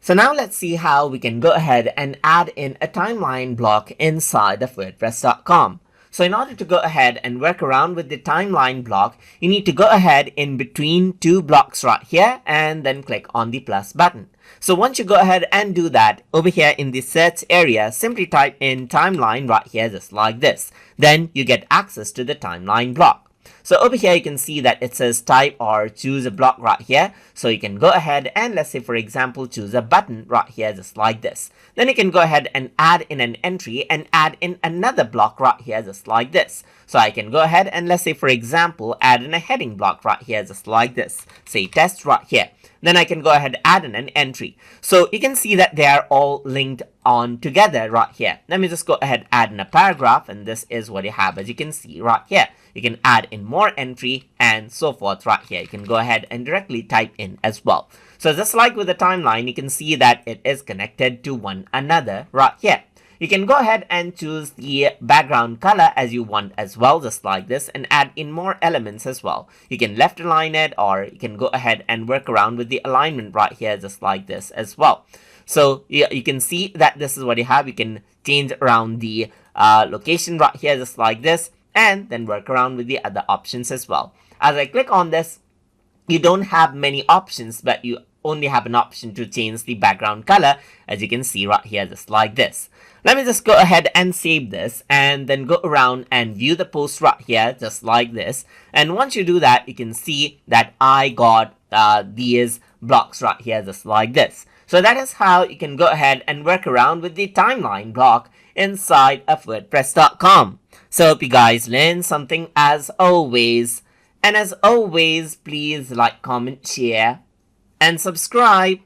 So now let's see how we can go ahead and add in a timeline block inside of wordpress.com. So in order to go ahead and work around with the timeline block, you need to go ahead in between two blocks right here and then click on the plus button. So once you go ahead and do that, over here in the search area, simply type in timeline right here just like this. Then you get access to the timeline block. So over here you can see that it says type or choose a block right here. So you can go ahead and let's say for example choose a button right here just like this. Then you can go ahead and add in an entry and add in another block right here just like this. So I can go ahead and let's say for example add in a heading block right here just like this. Say test right here. Then I can go ahead add in an entry. So you can see that they are all linked on together right here. Let me just go ahead add in a paragraph, and this is what you have as you can see right here. You can add in more entry and so forth right here. You can go ahead and directly type in as well. So just like with the timeline, you can see that it is connected to one another right here. You can go ahead and choose the background color as you want as well, just like this, and add in more elements as well. You can left align it, or you can go ahead and work around with the alignment right here just like this as well. So you can see that this is what you have. You can change around the location right here just like this, and then work around with the other options as well. As I click on this, you don't have many options, but you only have an option to change the background color, as you can see right here just like this. Let me just go ahead and save this and then go around and view the post right here just like this. And once you do that, you can see that I got these blocks right here just like this. So that is how you can go ahead and work around with the timeline block inside of wordpress.com. So hope you guys learned something as always. And as always, please like, comment, share, and subscribe.